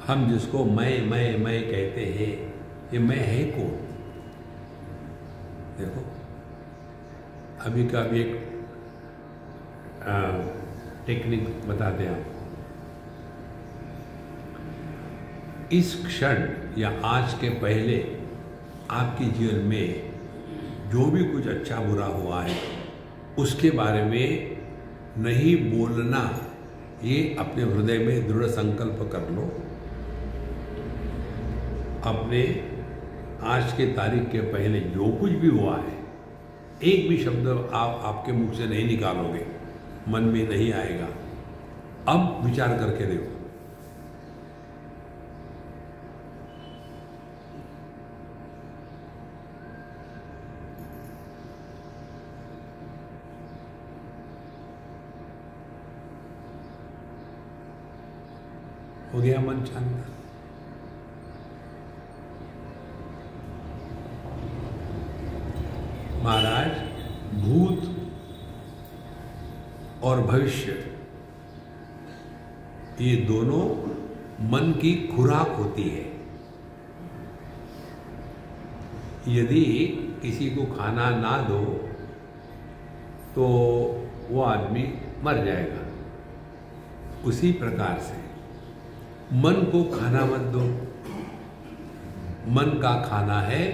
हम जिसको मैं कहते हैं, ये मैं है कौन? देखो, अभी का भी एक टेक्निक बताते हैं आपको। इस क्षण या आज के पहले आपके जीवन में जो भी कुछ अच्छा बुरा हुआ है, उसके बारे में नहीं बोलना, ये अपने हृदय में दृढ़ संकल्प कर लो। अपने आज के तारीख के पहले जो कुछ भी हुआ है, एक भी शब्द आप आपके मुख से नहीं निकालोगे, मन में नहीं आएगा। अब विचार करके देखो, हो गया मन शांत। महाराज, भूत और भविष्य ये दोनों मन की खुराक होती है। यदि किसी को खाना ना दो तो वो आदमी मर जाएगा। उसी प्रकार से मन को खाना मत दो। मन का खाना है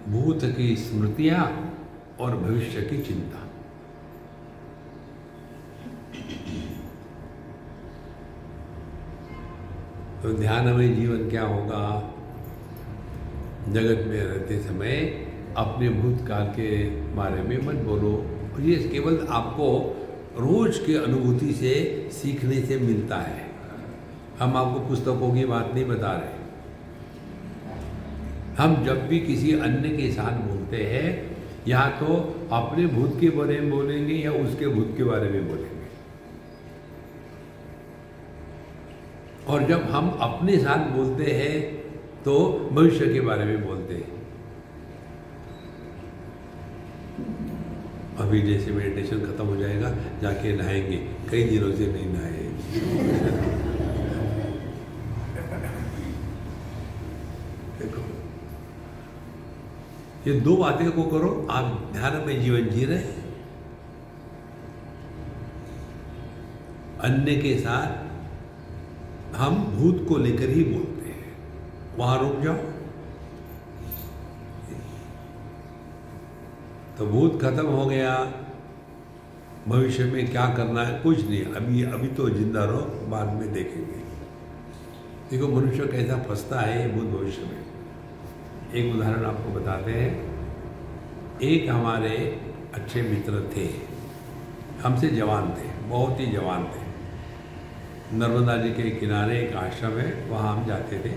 भूत की स्मृतियां और भविष्य की चिंता। तो ध्यानमय जीवन क्या होगा? जगत में रहते समय अपने भूतकाल के बारे में मत बोलो। ये केवल आपको रोज की अनुभूति से सीखने से मिलता है। हम आपको पुस्तकों की बात नहीं बता रहे। हम जब भी किसी अन्य के साथ बोलते हैं, या तो अपने भूत के बारे में बोलेंगे या उसके भूत के बारे में बोलेंगे। और जब हम अपने साथ बोलते हैं तो भविष्य के बारे में बोलते हैं। अभी जैसे मेडिटेशन खत्म हो जाएगा, जाके नहाएंगे, कई दिनों से नहीं नहाए। देखो, ये दो बातें को करो, आप ध्यान में जीवन जी रहे। अन्य के साथ हम भूत को लेकर ही बोलते हैं, वहां रुक जाओ। तो भूत खत्म हो गया, भविष्य में क्या करना है कुछ नहीं। अभी तो जिंदा रहो, बाद में देखेंगे। देखो मनुष्य कैसा फंसता है भूत भविष्य में। एक उदाहरण आपको बताते हैं। एक हमारे अच्छे मित्र थे, हमसे जवान थे, बहुत ही जवान थे। नर्मदा जी के किनारे एक आश्रम है, वहाँ हम जाते थे।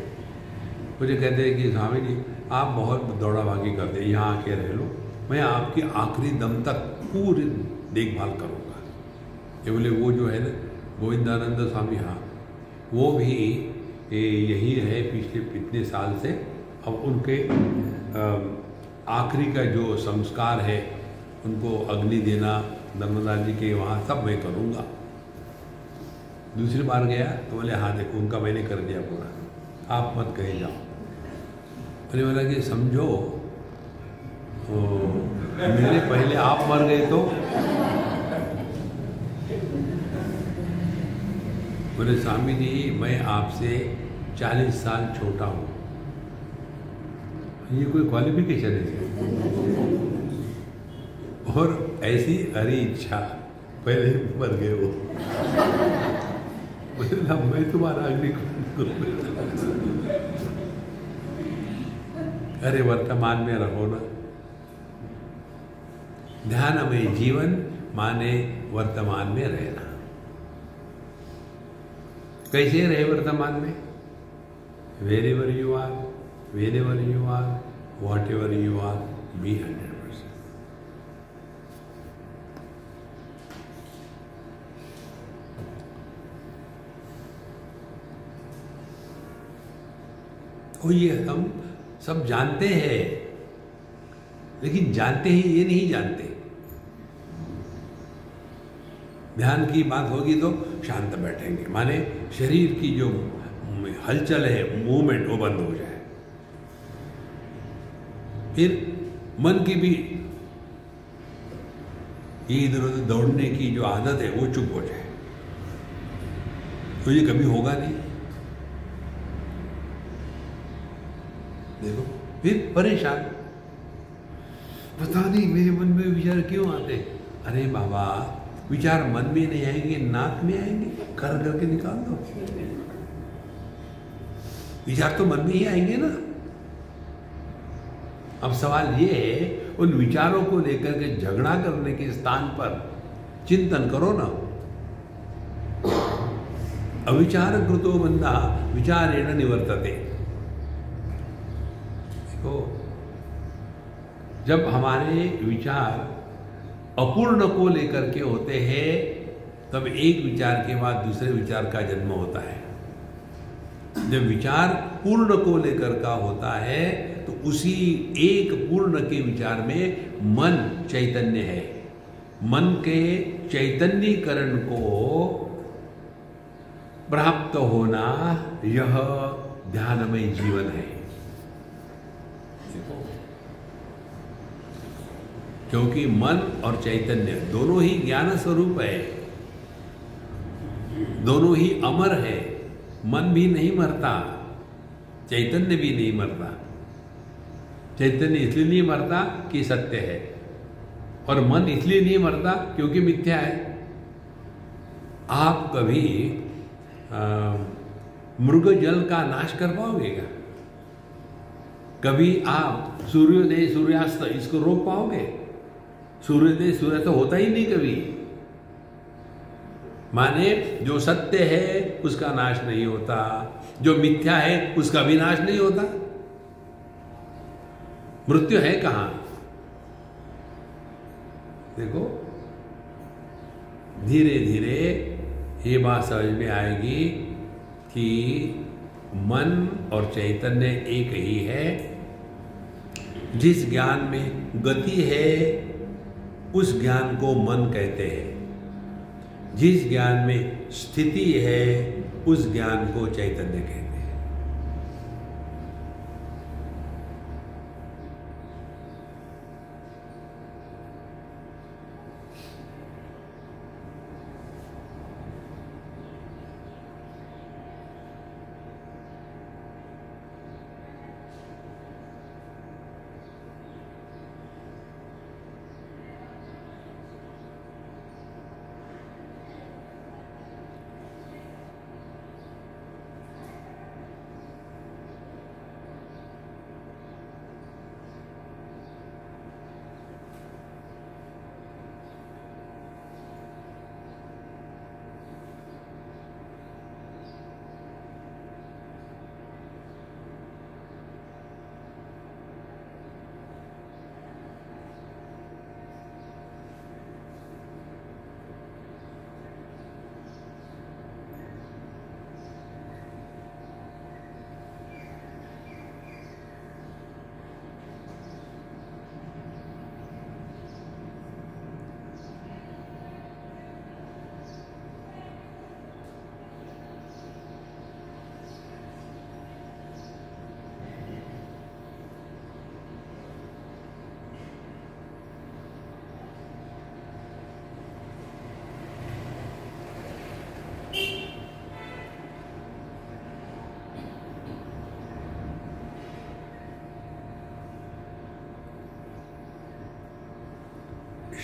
मुझे कहते हैं कि स्वामी जी आप बहुत दौड़ा भागी करते, यहाँ आके रह लो, मैं आपकी आखिरी दम तक पूरी देखभाल करूँगा। ये बोले वो जो है ना गोविंदानंद स्वामी, हाँ वो भी यही है पिछले कितने साल से। अब उनके आखिरी का जो संस्कार है, उनको अग्नि देना नर्मदा जी के वहाँ, सब मैं करूँगा। दूसरी बार गया तो बोले हाँ देखो उनका मैंने कर दिया पूरा, आप मत कहे जाओ। मैंने बोला कि समझो मेरे पहले आप मर गए तो। बोले स्वामी जी मैं आपसे 40 साल छोटा हूँ, ये कोई क्वालिफिकेशन है? और ऐसी हरी इच्छा, पहले मर गए वो। बोला मैं तुम्हारा अग्निकुंड। अरे वर्तमान में रहो ना। ध्यानमय जीवन माने वर्तमान में रहना। कैसे रहे वर्तमान में? wherever you are, whenever you are, whatever you are, be 100%. और ये हम सब जानते हैं, लेकिन जानते ही ये नहीं जानते। ध्यान की बात होगी तो शांत बैठेंगे, माने शरीर की जो हलचल है, मूवमेंट, वो बंद हो जाए। फिर मन की भी इधर उधर दौड़ने की जो आदत है वो चुप हो जाए। तो ये कभी होगा नहीं। देखो फिर परेशान, पता नहीं मेरे मन में विचार क्यों आते। अरे बाबा विचार मन में नहीं आएंगे, नाक में आएंगे, कर करके निकाल दो। विचार तो मन में ही आएंगे ना। अब सवाल ये है, उन विचारों को लेकर के झगड़ा करने के स्थान पर चिंतन करो ना। अविचार कृतो बंदा विचारेण निवर्तते। देखो जब हमारे विचार अपूर्ण को लेकर के होते हैं, तब एक विचार के बाद दूसरे विचार का जन्म होता है। जब विचार पूर्ण को लेकर का होता है तो उसी एक पूर्ण के विचार में मन चैतन्य है। मन के चैतन्यीकरण को प्राप्त होना, यह ध्यानमय जीवन है। क्योंकि मन और चैतन्य दोनों ही ज्ञान स्वरूप है, दोनों ही अमर है। मन भी नहीं मरता, चैतन्य भी नहीं मरता। चैतन्य इसलिए नहीं मरता कि सत्य है, और मन इसलिए नहीं मरता क्योंकि मिथ्या है। आप कभी मृग जल का नाश कर पाओगे क्या? कभी आप सूर्योदय सूर्यास्त इसको रोक पाओगे? सूर्योदय सूर्यास्त होता ही नहीं कभी। माने जो सत्य है उसका नाश नहीं होता, जो मिथ्या है उसका भी नाश नहीं होता। मृत्यु है कहां? देखो धीरे धीरे ये बात समझ में आएगी कि मन और चैतन्य एक ही है। जिस ज्ञान में गति है उस ज्ञान को मन कहते हैं, जिस ज्ञान में स्थिति है उस ज्ञान को चैतन्य कहते हैं।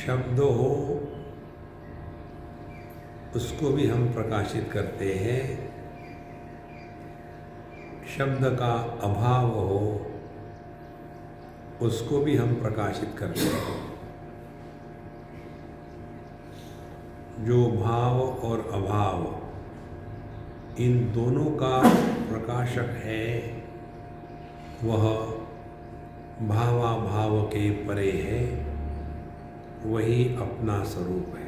शब्द हो उसको भी हम प्रकाशित करते हैं, शब्द का अभाव हो उसको भी हम प्रकाशित करते हैं। जो भाव और अभाव इन दोनों का प्रकाशक है वह भावाभाव के परे है, वही अपना स्वरूप है।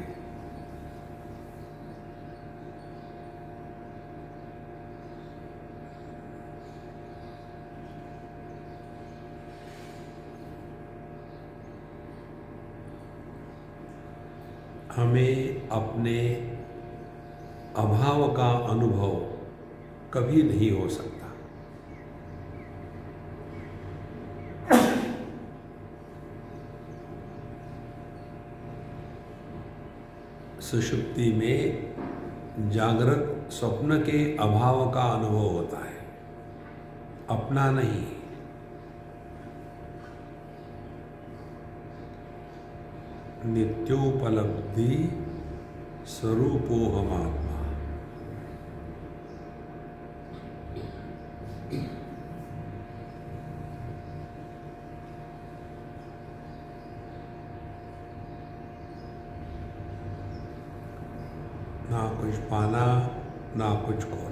हमें अपने अभाव का अनुभव कभी नहीं हो सकता। सुषुप्ति में जागृत स्वप्न के अभाव का अनुभव होता है, अपना नहीं। नित्योपलब्धि स्वरूपो हम आत्मा। ना कुछ पाना ना कुछ खोना।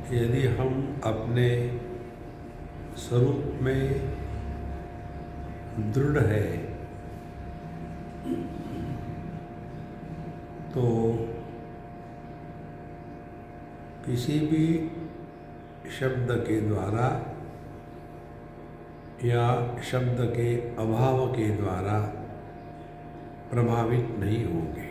यदि हम अपने स्वरूप में दृढ़ है तो किसी भी शब्द के द्वारा या शब्द के अभाव के द्वारा प्रभावित नहीं होंगे।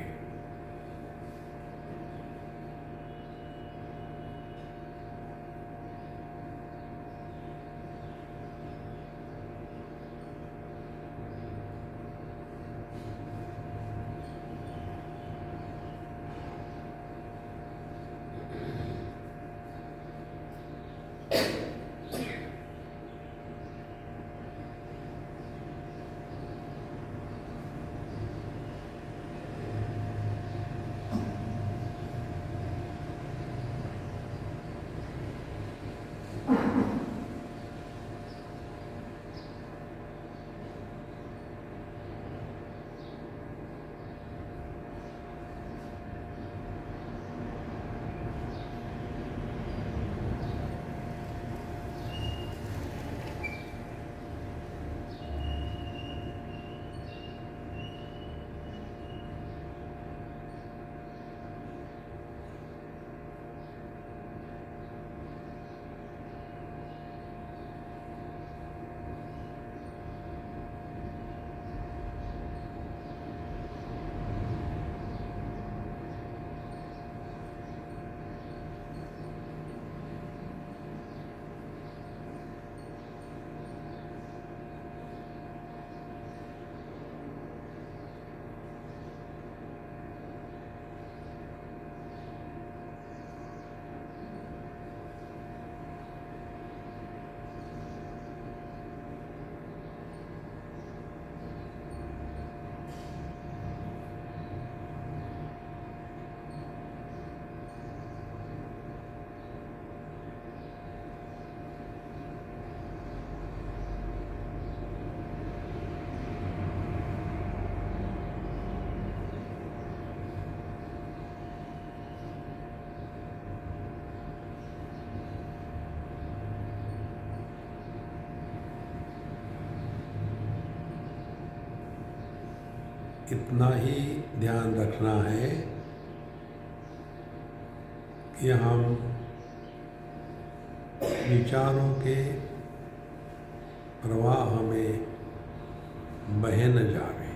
इतना ही ध्यान रखना है कि हम विचारों के प्रवाह में बह न जावे।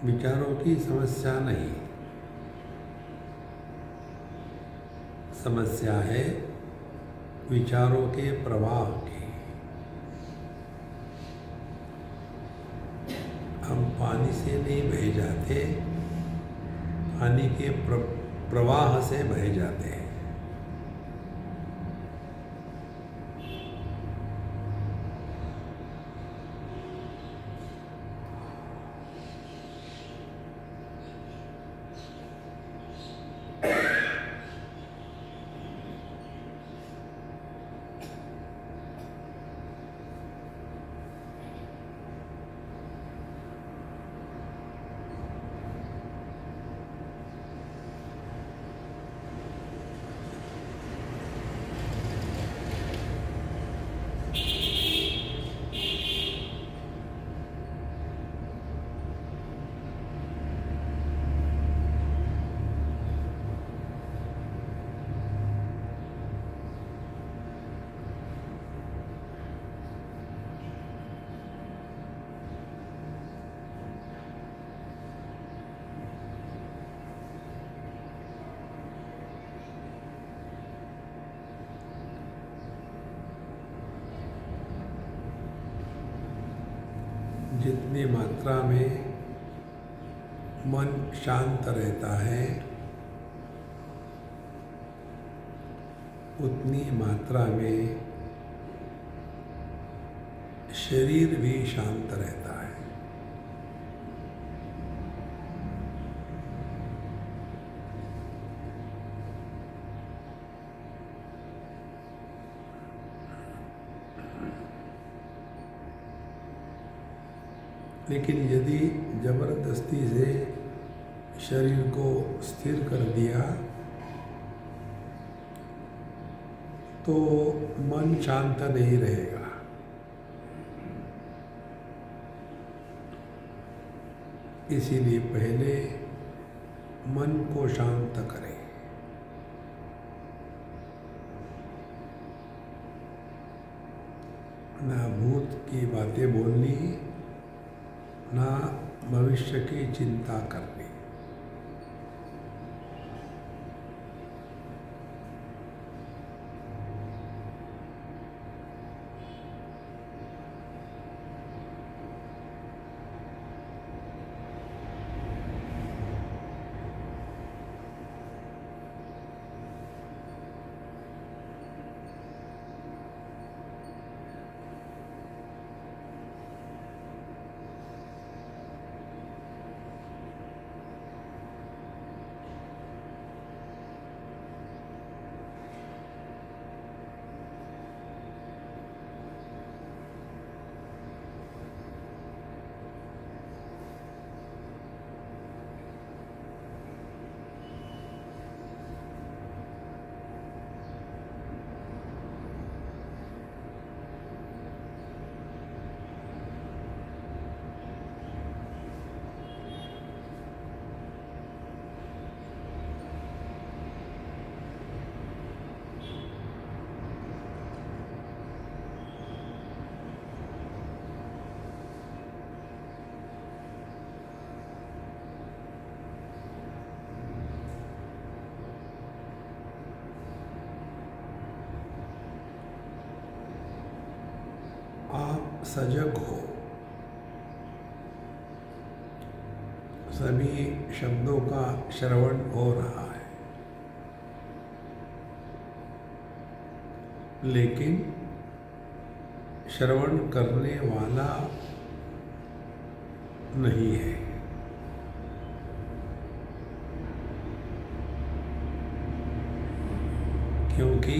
विचारों की समस्या नहीं, समस्या है विचारों के प्रवाह की। हम पानी से नहीं बह जाते, पानी के प्रवाह से बह जाते हैं। जितनी मात्रा में मन शांत रहता है उतनी मात्रा में शरीर भी शांत रहता है। लेकिन यदि जबरदस्ती से शरीर को स्थिर कर दिया तो मन शांत नहीं रहेगा। इसीलिए पहले मन को शांत करें। ना भूत की बातें बोलनी, ना भविष्य की चिंता करनी। आप सजग हो। सभी शब्दों का श्रवण हो रहा है, लेकिन श्रवण करने वाला नहीं है। क्योंकि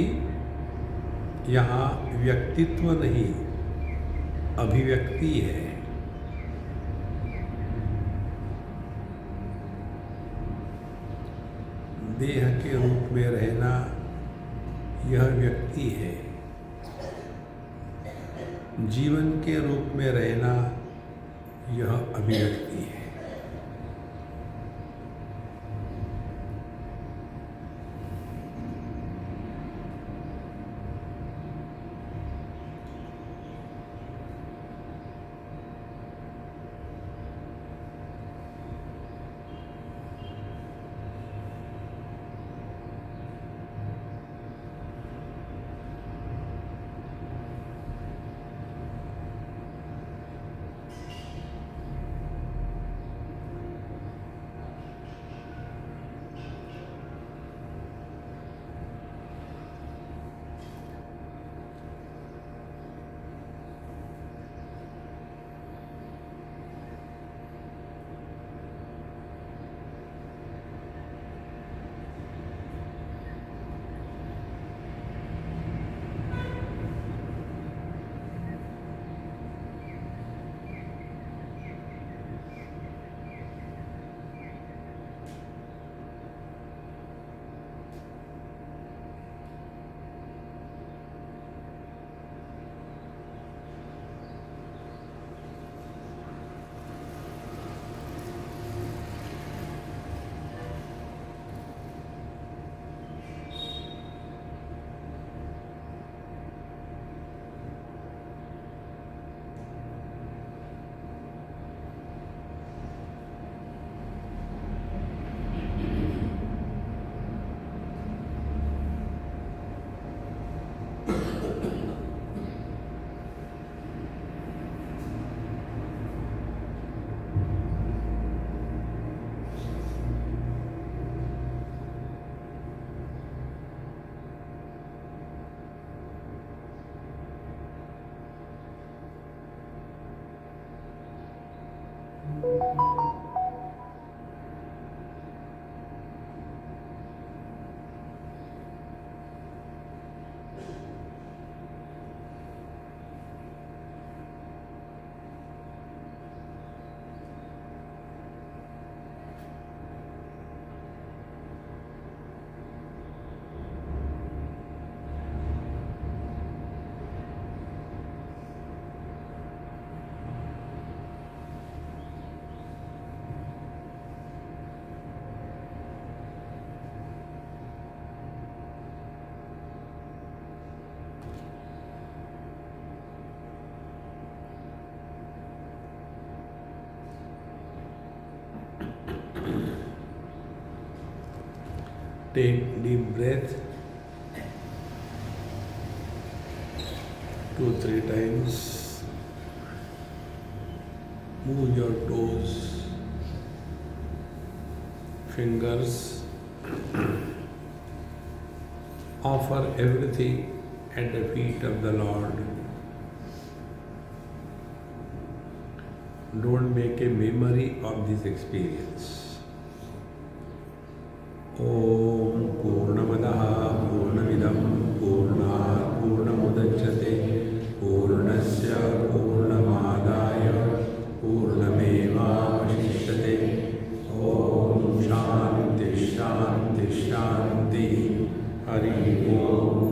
यहाँ व्यक्तित्व नहीं, अभिव्यक्ति है। देह के रूप में रहना यह व्यक्ति है, जीवन के रूप में रहना यह अभिव्यक्ति है। Take deep breath 2-3 times. Move your toes, fingers. Offer everything at the feet of the Lord. Don't make a memory of this experience. ओम पूर्णमदः पूर्णमिदं पूर्णात् पूर्णमुदच्यते पूर्णस्य पूर्णमादाय पूर्णमेवावशिष्यते। ओम शांति शांति शांति। हरि ओम।